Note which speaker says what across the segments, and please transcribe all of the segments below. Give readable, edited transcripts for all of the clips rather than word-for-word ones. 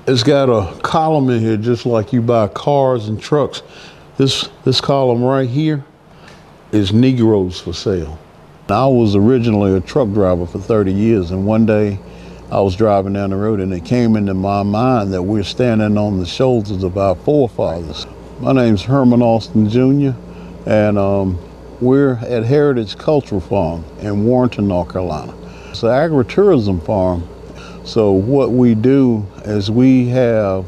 Speaker 1: It's got a column in here just like you buy cars and trucks. This column right here is Negroes for sale. I was originally a truck driver for 30 years, and one day I was driving down the road and it came into my mind that we're standing on the shoulders of our forefathers. My name's Herman Alston Jr. and we're at Heritage Cultural Farm in Warrenton, North Carolina. It's an agritourism farm. So what we do is we have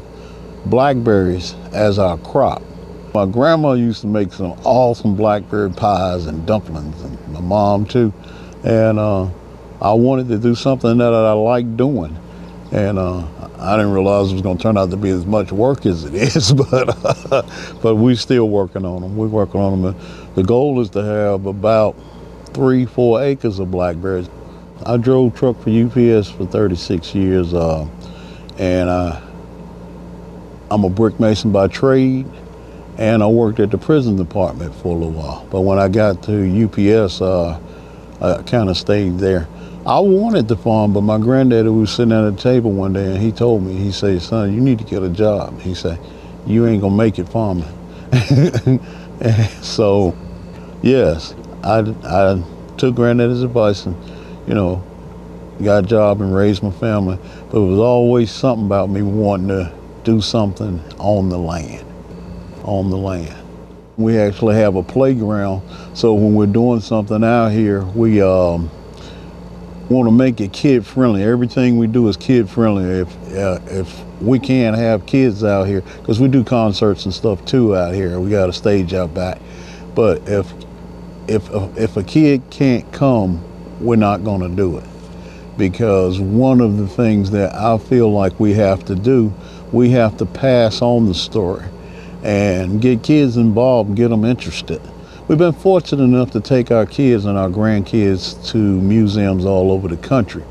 Speaker 1: blackberries as our crop. My grandma used to make some awesome blackberry pies and dumplings, and my mom too. And I wanted to do something that I liked doing. And I didn't realize it was going to turn out to be as much work as it is, but we're still working on them. We're working on them. The goal is to have about 3-4 acres of blackberries. I drove truck for UPS for 36 years, and I'm a brick mason by trade, and I worked at the prison department for a little while. But when I got to UPS, I kind of stayed there. I wanted to farm, but my granddaddy was sitting at a table one day, and he told me, he said, "Son, you need to get a job." He said, "You ain't gonna make it farming." So, yes, I took granddaddy's advice and, got a job and raised my family. But it was always something about me wanting to do something on the land. We actually have a playground, so when we're doing something out here, we want to make it kid friendly. Everything we do is kid friendly. If we can't have kids out here, because we do concerts and stuff too out here, we got a stage out back. But if a kid can't come, we're not going to do it. Because one of the things that I feel like we have to do, we have to pass on the story and get kids involved and get them interested. We've been fortunate enough to take our kids and our grandkids to museums all over the country.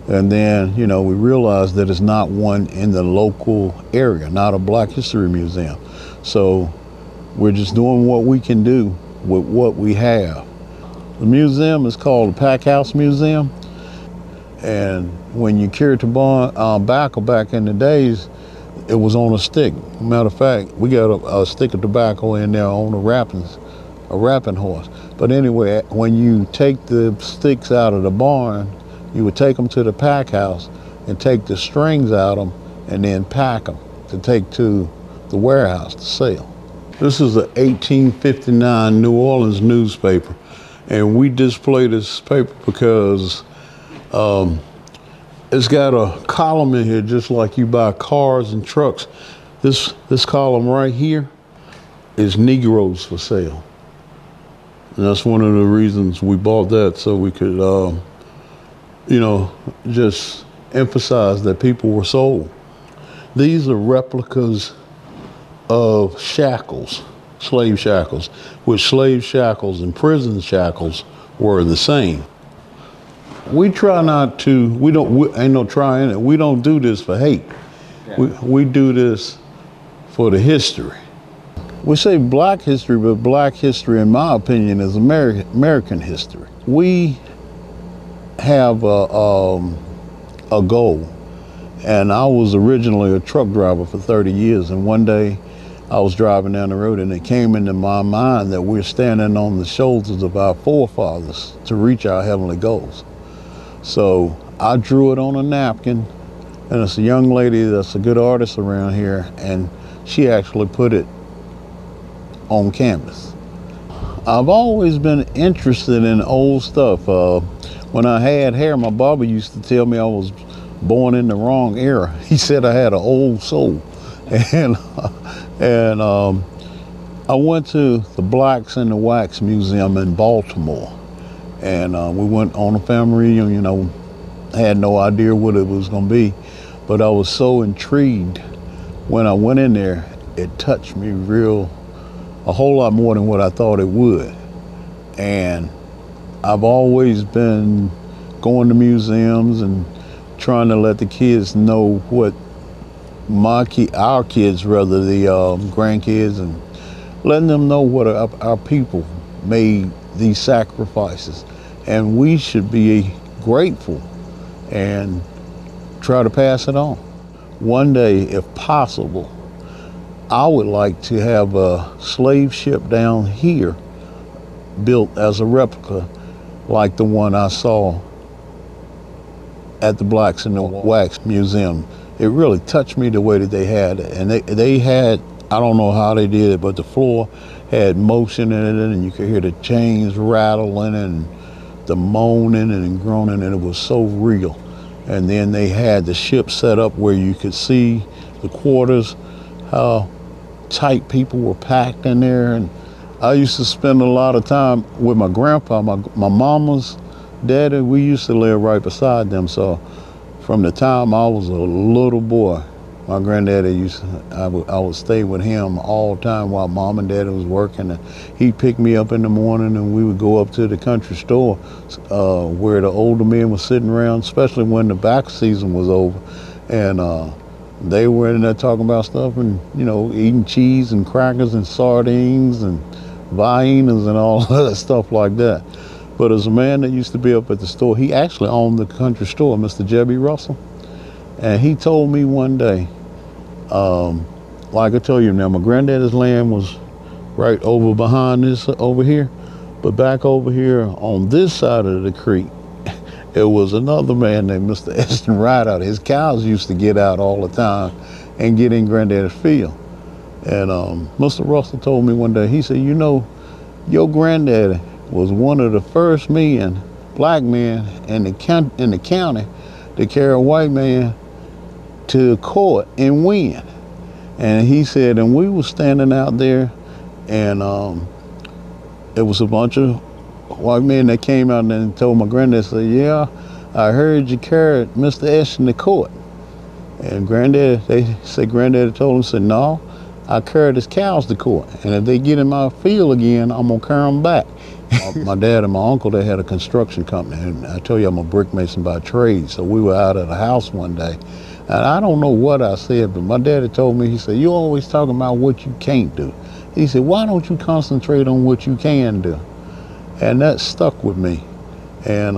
Speaker 1: And then, we realized that it's not one in the local area, not a Black History Museum. So we're just doing what we can do with what we have. The museum is called the Pack House Museum. And when you carried tobacco back in the days, it was on a stick. Matter of fact, we got a stick of tobacco in there on a wrapping horse. But anyway, when you take the sticks out of the barn, you would take them to the pack house and take the strings out of them and then pack them to take to the warehouse to sell. This is an 1859 New Orleans newspaper, and we display this paper because it's got a column in here just like you buy cars and trucks. This column right here is Negroes for sale. And that's one of the reasons we bought that, so we could, just emphasize that people were sold. These are replicas of shackles, slave shackles, which slave shackles and prison shackles were the same. We try not to, ain't no trying it. We don't do this for hate. Yeah. We do this for the history. We say Black history, but Black history, in my opinion, is American history. We have a goal, and I was originally a truck driver for 30 years, and one day I was driving down the road and it came into my mind that we're standing on the shoulders of our forefathers to reach our heavenly goals. So I drew it on a napkin, and it's a young lady that's a good artist around here, and she actually put it on canvas. I've always been interested in old stuff. When I had hair, my barber used to tell me I was born in the wrong era. He said I had an old soul. And I went to the Blacks in the Wax Museum in Baltimore. And we went on a family reunion. I had no idea what it was going to be, but I was so intrigued when I went in there. It touched me a whole lot more than what I thought it would. And I've always been going to museums and trying to let the kids know what our kids, rather, the grandkids, and letting them know what our people made these sacrifices. And we should be grateful and try to pass it on. one day, if possible, I would like to have a slave ship down here built as a replica like the one I saw at the Blacks in the Wax Museum. It really touched me the way that they had it. And they had, I don't know how they did it, but the floor had motion in it, and you could hear the chains rattling and the moaning and groaning, and it was so real. And then they had the ship set up where you could see the quarters, how tight people were packed in there. And I used to spend a lot of time with my grandpa, my mama's daddy. We used to live right beside them. So from the time I was a little boy, my granddaddy I would stay with him all the time while mom and daddy was working. And he'd pick me up in the morning, and we would go up to the country store where the older men were sitting around, especially when the back season was over. And they were in there talking about stuff and, you know, eating cheese and crackers and sardines and Viennas and all that stuff like that. But as a man that used to be up at the store, he actually owned the country store, Mr. Jebby Russell. And he told me one day, like I told you now, my granddaddy's land was right over behind this over here. But back over here on this side of the creek, it was another man named Mr. Alston Rideout. His cows used to get out all the time and get in granddaddy's field. And Mr. Russell told me one day, he said, you know, your granddaddy was one of the first men, black men in the county to carry a white man to court and win. And he said, and we were standing out there, and it was a bunch of white men that came out and told my granddad, said, yeah, I heard you carried Mr. Alston to court. And they said granddaddy told him, said, no, I carried his cows to court. And if they get in my field again, I'm gonna carry them back. My dad and my uncle, they had a construction company. And I tell you, I'm a brick mason by trade. So we were out at a house one day. And I don't know what I said, but my daddy told me, he said, you always talking about what you can't do. He said, why don't you concentrate on what you can do? And that stuck with me. And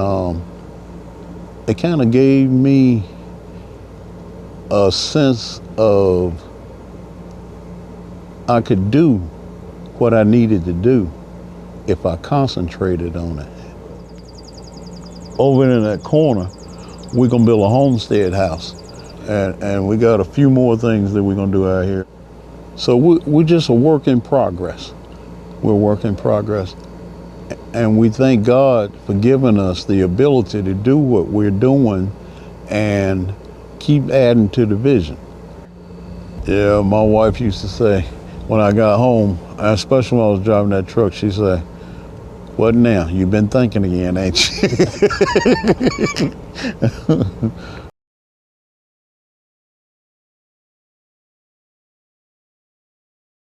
Speaker 1: it kind of gave me a sense of I could do what I needed to do if I concentrated on it. Over in that corner, we're gonna build a homestead house. And we got a few more things that we're gonna do out here. So we're just a work in progress. We're a work in progress. And we thank God for giving us the ability to do what we're doing and keep adding to the vision. Yeah, my wife used to say, when I got home, especially when I was driving that truck, she said, what now? You've been thinking again, ain't you?